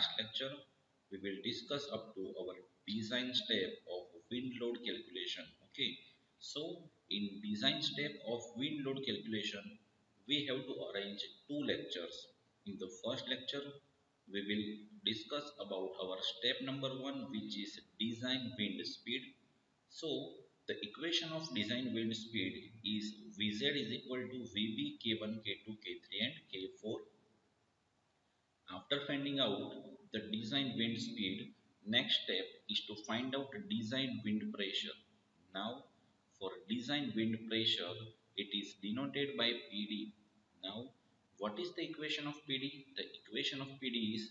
last lecture, we will discuss up to our design step of wind load calculation. Okay, so in design step of wind load calculation, we have to arrange two lectures. In the first lecture, we will discuss about our step number one, which is design wind speed. So the equation of design wind speed is Vz is equal to Vb K1 K2 K3 and K4. After finding out the design wind speed, next step is to find out design wind pressure. Now, for design wind pressure, it is denoted by PD. Now, what is the equation of PD? The equation of PD is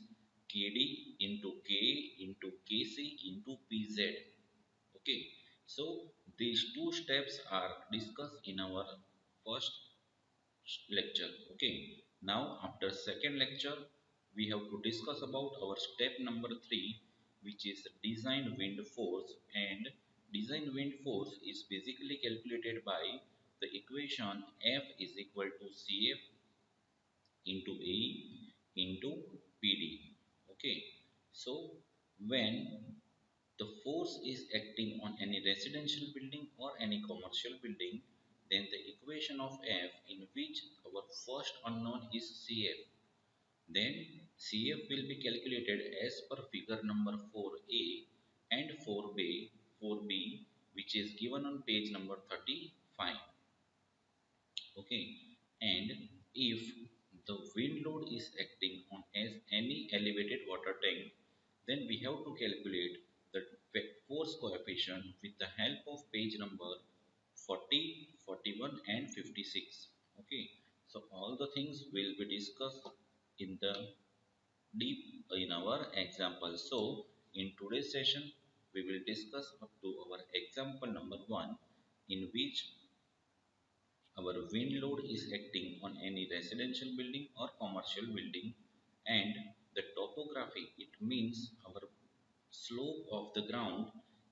KD into K into KC into PZ. Okay, so these two steps are discussed in our first lecture. Okay, now after second lecture, we have to discuss about our step number 3, which is design wind force. And design wind force is basically calculated by the equation F is equal to CF into A into PD. Okay, so when the force is acting on any residential building or any commercial building, then the equation of F, in which our first unknown is CF, then CF will be calculated as per figure number 4a and 4b, which is given on page number 35. Okay, and if the wind load is acting on as any elevated water tank, then we have to calculate the force coefficient with the help of page number 40, 41 and 56. Okay, so all the things will be discussed in the deep in our example. So in today's session, we will discuss up to our example number 1, in which our wind load is acting on any residential building or commercial building, and the topography, it means our slope of the ground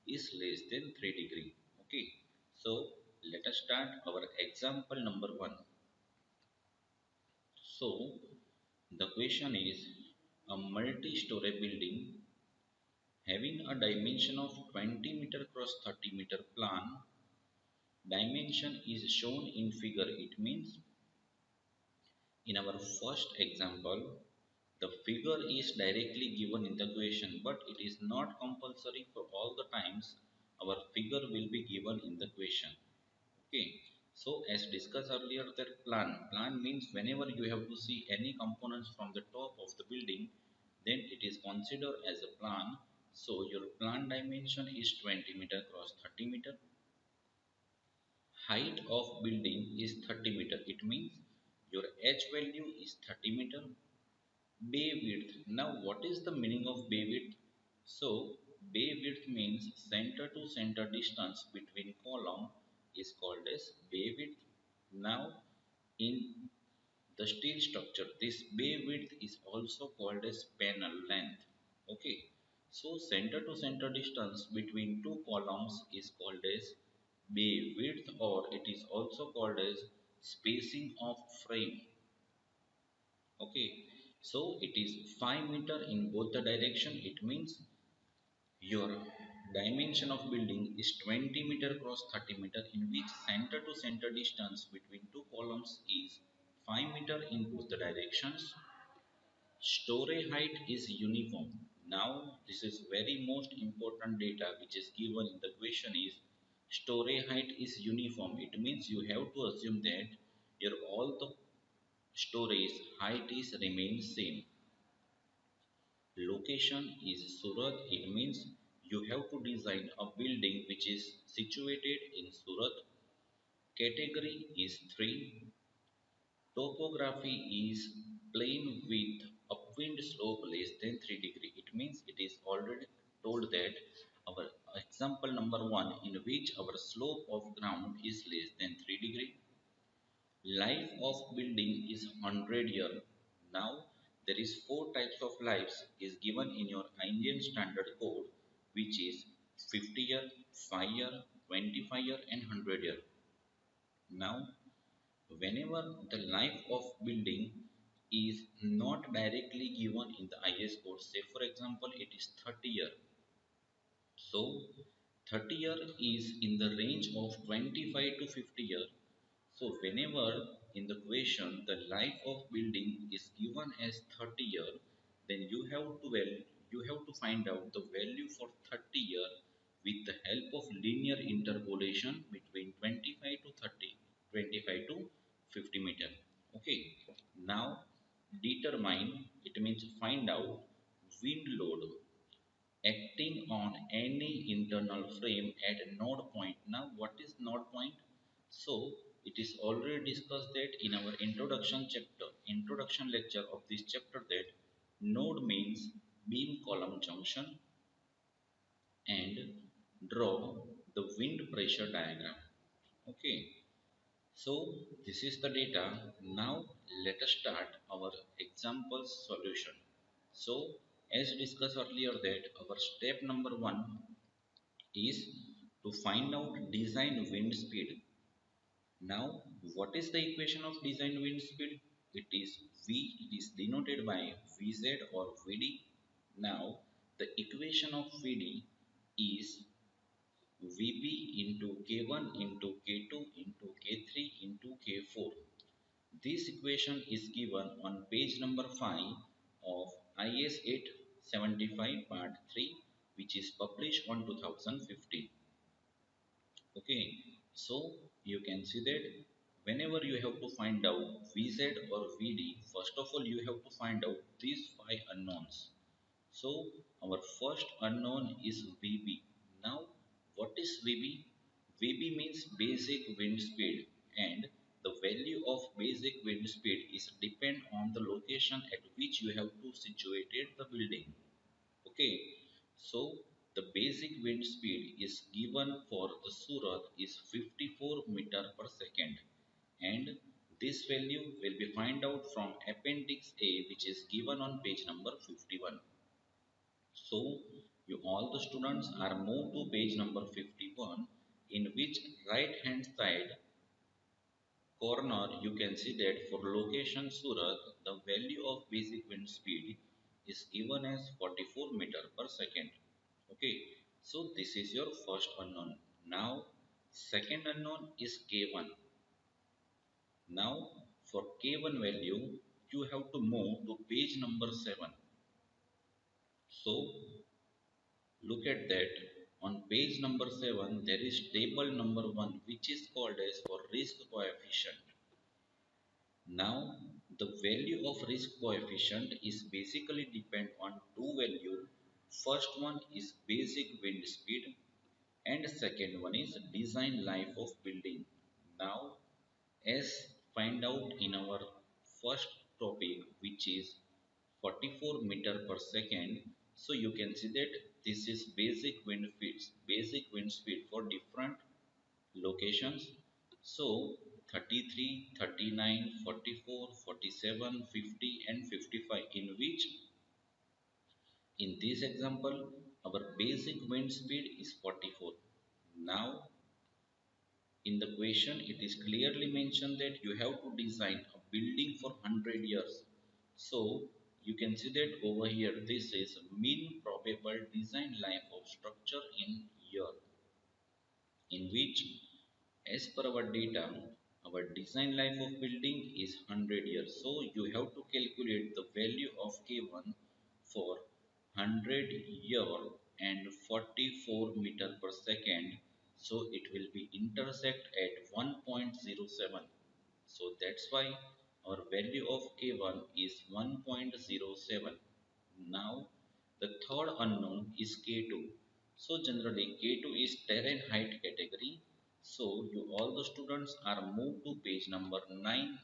is less than 3 degree. Okay, so let us start our example number 1. So the question is, a multi-story building having a dimension of 20 meter cross 30 meter plan dimension is shown in figure. It means in our first example, the figure is directly given in the question, but it is not compulsory for all the times our figure will be given in the question. Okay, so as discussed earlier, that plan means whenever you have to see any components from the top of the building, then it is considered as a plan. So your plan dimension is 20 meter cross 30 meter. Height of building is 30 meter. It means your H value is 30 meter. Bay width. Now what is the meaning of bay width? So bay width means center to center distance between column is called as bay width. Now in the steel structure, this bay width is also called as panel length. Okay, so center to center distance between two columns is called as bay width, or it is also called as spacing of frame. Okay, so it is 5 meter in both the direction. It means your dimension of building is 20 meter cross 30 meter, in which center to center distance between two columns is 5 meter in both the directions. Story height is uniform. Now this is very most important data which is given in the question is story height is uniform. It means you have to assume that your all the stories height is remain same. Location is Surat. It means you have to design a building which is situated in Surat. Category is 3. Topography is plain with upwind slope less than 3 degree. It means it is already told that our example number 1, in which our slope of ground is less than 3 degree. Life of building is 100 year. Now there is 4 types of lives is given in your Indian Standard Code, which is 50 year, 5 year, 25 year and 100 year. Now whenever the life of building is not directly given in the IS code. Say for example, it is 30 year. So 30 year is in the range of 25 to 50 year. So whenever in the question the life of building is given as 30 year, then you have to find out the value for 30 year with the help of linear interpolation between 25 to 30, 25 to 50 meter. Okay. Now determine, it means find out wind load acting on any internal frame at a node point. Now what is node point? So it is already discussed that in our introduction lecture of this chapter, that node means beam column junction, and draw the wind pressure diagram. Okay, so this is the data. Now let us start our example solution. So as discussed earlier, that our step number one is to find out design wind speed. Now, what is the equation of design wind speed? It is V, it is denoted by Vz or Vd. Now, the equation of Vd is Vb into K1 into K2 into K3 into K4. This equation is given on page number 5 of IS 875 part 3, which is published on 2015. Okay, so you can see that whenever you have to find out Vz or Vd, first of all you have to find out these five unknowns. So our first unknown is Vb. Now what is Vb? Vb means basic wind speed, and the value of basic wind speed is depend on the location at which you have to situated the building. Okay, so the basic wind speed is given for the Surat is 54 meter per second, and this value will be find out from appendix A, which is given on page number 51. So you all the students are moved to page number 51, in which right hand side corner you can see that for location Surat, the value of basic wind speed is given as 44 meter per second. Okay, so this is your first unknown. Now second unknown is K1. Now for K1 value you have to move to page number 7. So look at that, on page number 7 there is table number 1, which is called as for risk coefficient. Now the value of risk coefficient is basically depend on two value. First one is basic wind speed and second one is design life of building. Now as find out in our first topic, which is 44 meter per second, so you can see that this is basic wind speed for different locations. So 33, 39, 44, 47, 50 and 55, in which in this example our basic wind speed is 44. Now in the question it is clearly mentioned that you have to design a building for 100 years. So you can see that over here this is mean probable design life of structure in year, in which as per our data our design life of building is 100 years. So you have to calculate the value of K1 for 100 year and 44 meter per second. So it will be intersect at 1.07. So that's why our value of K1 is 1.07. Now the third unknown is K2. So generally K2 is terrain height category. So you all the students are moved to page number 9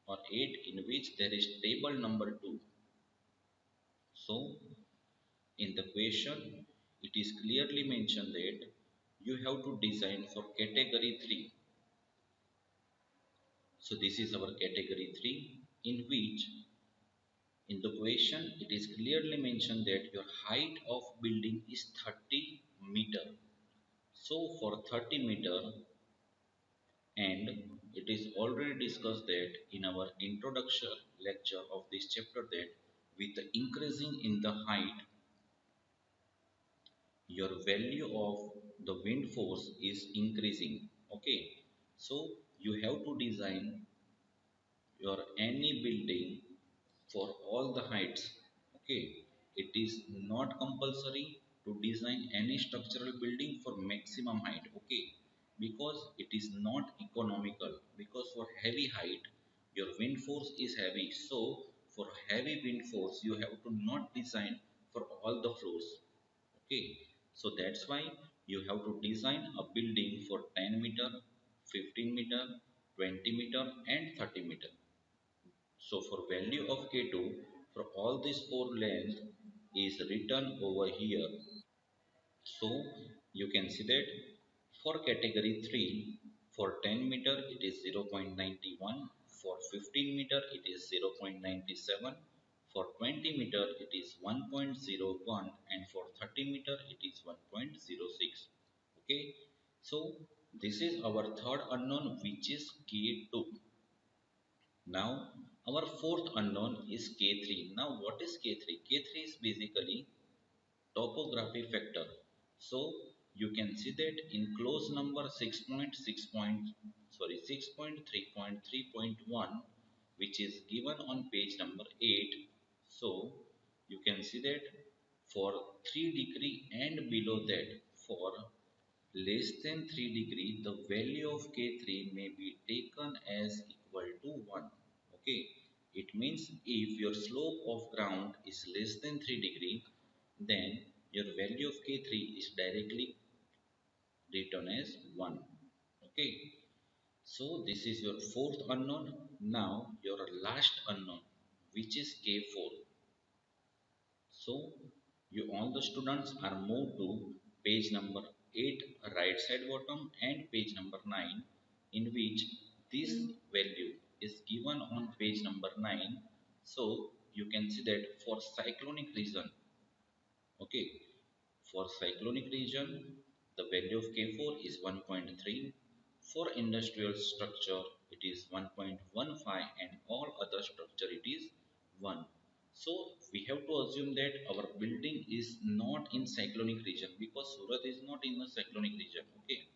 or 8, in which there is table number 2. So in the question it is clearly mentioned that you have to design for category 3. So this is our category 3, in which in the question it is clearly mentioned that your height of building is 30 meter. So for 30 meter, and it is already discussed that in our introduction lecture of this chapter that with the increasing in the height, your value of the wind force is increasing. Okay, so you have to design your any building for all the heights. Okay, it is not compulsory to design any structural building for maximum height. Okay, because it is not economical, because for heavy height your wind force is heavy, so for heavy wind force you have to not design for all the floors. Okay, so that's why you have to design a building for 10 meter, 15 meter, 20 meter and 30 meter. So for value of K2, for all these four length is written over here. So you can see that for category 3, for 10 meter it is 0.91, for 15 meter it is 0.97, for 20 meter it is 1.01 and for 30 meter it is 1.06. Okay, so this is our third unknown, which is K2. Now our fourth unknown is K3. Now what is K3? K3 is basically topography factor. So you can see that in clause number 6.3.1, which is given on page number 8. So you can see that for 3 degree and below that, for less than 3 degree, the value of K3 may be taken as equal to 1. Okay, it means if your slope of ground is less than 3 degree, then your value of K3 is directly written as 1. Okay, so this is your fourth unknown. Now your last unknown, which is K4. So you all the students are moved to page number 8 right side bottom and page number 9, in which this value is given on page number 9. So you can see that for cyclonic region, okay, for cyclonic region the value of K4 is 1.3. For industrial structure it is 1.15 and all other structure it is 1. So we have to assume that our building is not in cyclonic region because Surat is not in the cyclonic region. Okay,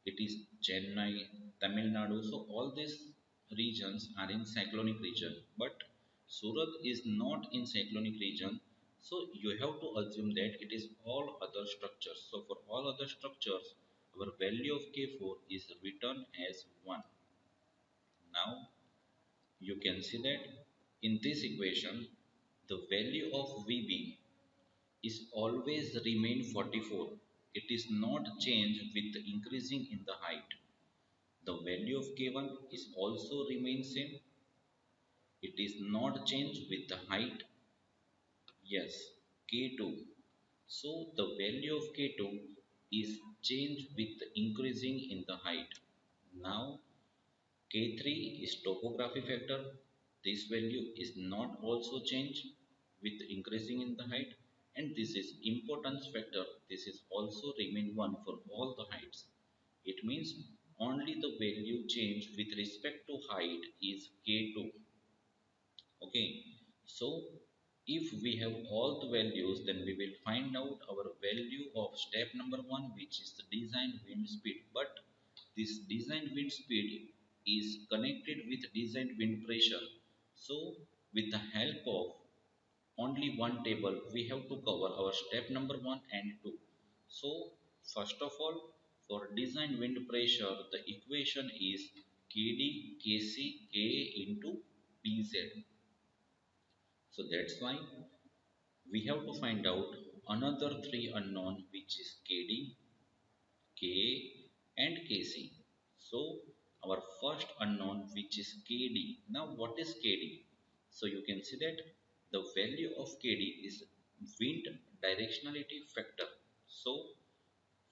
it is Chennai, Tamil Nadu. So all these regions are in cyclonic region, but Surat is not in cyclonic region. So you have to assume that it is all other structures. So for all other structures, our value of K4 is written as 1. Now you can see that in this equation, the value of VB is always remain 44. It is not changed with increasing in the height. The value of K1 is also remain same. It is not changed with the height. Yes, K2. So the value of K2 is changed with the increasing in the height. Now K3 is topography factor. This value is not also changed with increasing in the height, and this is importance factor. This is also remain 1 for all the heights. It means only the value change with respect to height is K2. Okay, so if we have all the values, then we will find out our value of step number 1, which is the design wind speed. But this design wind speed is connected with design wind pressure. So with the help of only one table, we have to cover our step number 1 and 2. So first of all, for design wind pressure, the equation is Kd Kc Ka into Pz. So that's why we have to find out another three unknown, which is Kd, Ka and Kc. So our first unknown, which is Kd. Now what is Kd? So you can see that the value of Kd is wind directionality factor. So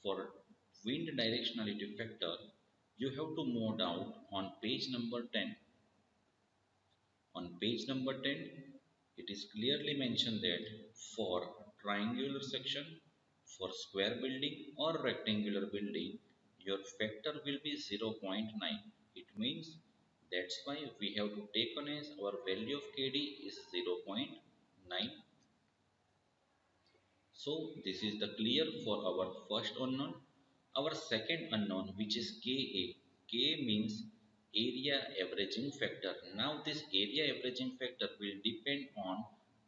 for wind directionality factor, you have to move down on page number 10. On page number 10, it is clearly mentioned that for triangular section, for square building or rectangular building, your factor will be zero point 0.9. It means that's why we have to take on as our value of KD is 0.9. So this is the clear for our first unknown. Our second unknown, which is Ka. K means area averaging factor. Now this area averaging factor will depend on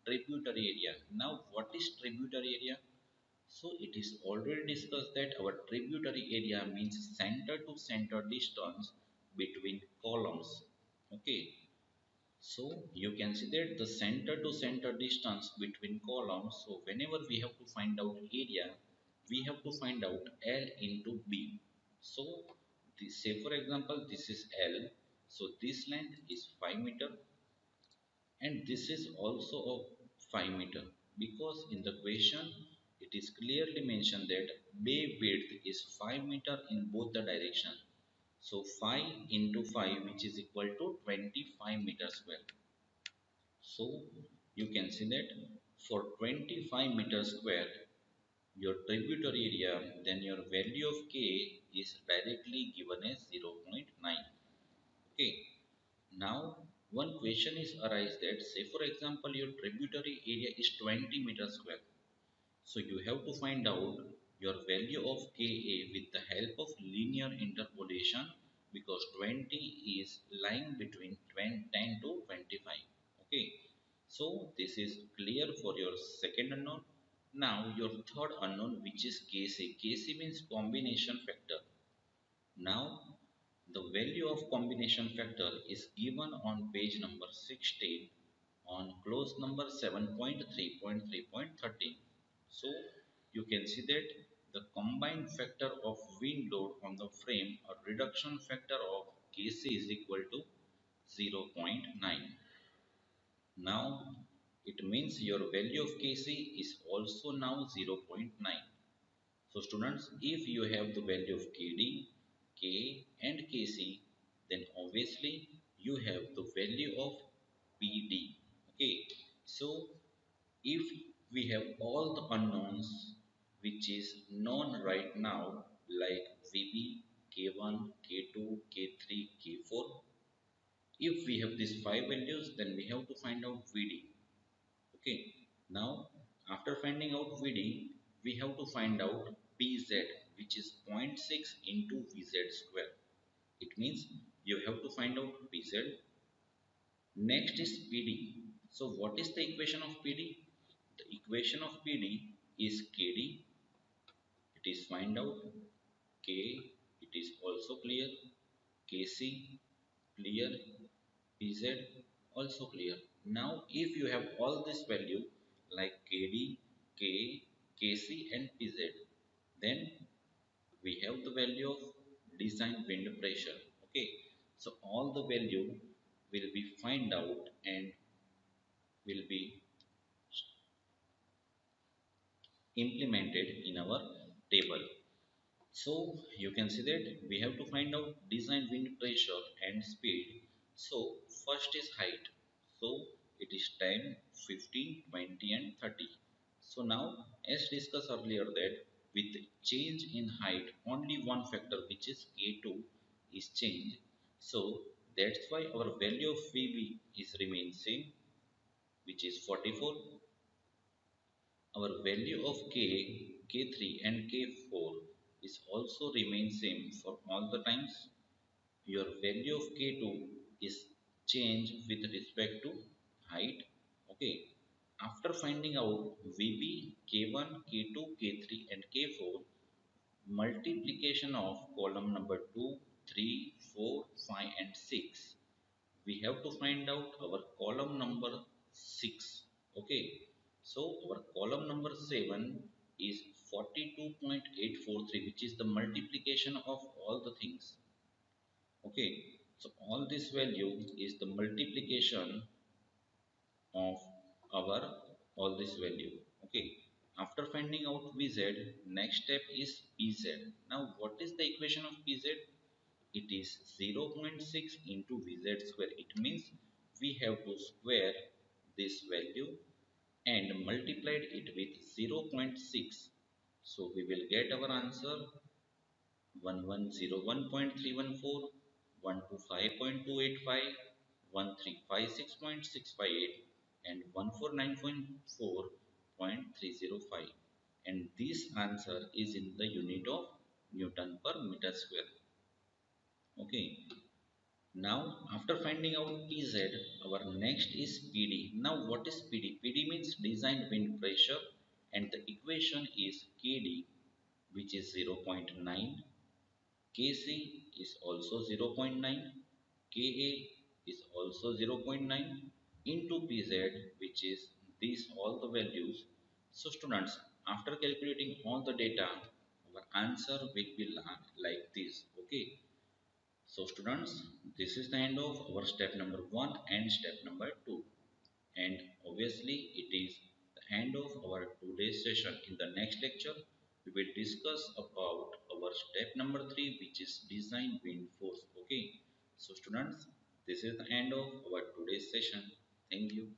tributary area. Now what is tributary area? So it is already discussed that our tributary area means center to center distance between columns. Okay, so you can see that the center to center distance between columns. So whenever we have to find out area, we have to find out L into B. So this, say for example, this is L. So this length is 5 meter and this is also a 5 meter because in the question it is clearly mentioned that bay width is 5 meter in both the direction. So 5 into 5 which is equal to 25 meter square. So you can see that for 25 meter square your tributary area, then your value of K is directly given as 0.9. Okay. Now one question is arise that say for example your tributary area is 20 meter square. So you have to find out your value of Ka with the help of linear interpolation because 20 is lying between 10 to 25. Okay. So this is clear for your second unknown. Now your third unknown which is Kc. Kc means combination factor. Now the value of combination factor is given on page number 16 on clause number 7.3.3.13. So you can see that the combined factor of wind load on the frame or reduction factor of Kc is equal to 0.9. Now it means your value of Kc is also now 0.9. So students, if you have the value of KD, K and Kc, then obviously you have the value of PD. Okay, so if we have all the unknowns which is known right now like VB, K1, K2, K3, K4, if we have these five values then we have to find out VD. Okay, now after finding out VD, we have to find out PZ which is zero point 0.6 into VZ square. It means you have to find out PZ. Next is PD. So what is the equation of PD? The equation of PD is KD. It is find out K. It is also clear. KC clear. PZ also clear. Now if you have all this value like KD, K, KC and PZ, then we have the value of design wind pressure. Okay, so all the value will be find out and will be implemented in our table. So you can see that we have to find out design wind pressure and speed. So first is height. So it is 10, 15, 20 and 30. So now as discussed earlier that with change in height only one factor which is K2 is changed. So that's why our value of VB is remain same which is 44. Our value of K, K3 and K4 is also remain same for all the times. Your value of K2 is changed with respect to height. Okay. After finding out VB, K1, K2, K3 and K4, multiplication of column number 2, 3, 4, 5 and 6, we have to find out our column number 6. Okay, so our column number 7 is 42.843 which is the multiplication of all the things. Okay, so all this value is the multiplication of our all this value. Okay, after finding out VZ, next step is PZ. Now what is the equation of PZ? It is 0.6 into Vz square. It means we have to square this value and multiplied it with 0.6. So we will get our answer 1101.314. 125.285, 1356.658, and 149.4.305. And this answer is in the unit of Newton per meter square. Okay. Now, after finding out Pz, our next is Pd. Now, what is Pd? Pd means design wind pressure, and the equation is Kd, which is 0.9, Kc is also 0.9, Ka is also 0.9 into Pz, which is these all the values. So, students, after calculating all the data, our answer will be like this. Okay. So students, this is the end of our step number 1 and step number 2. And obviously it is the end of our today's session. In the next lecture, we will discuss about our step number 3, which is design wind force. Okay. So students, this is the end of our today's session. Thank you.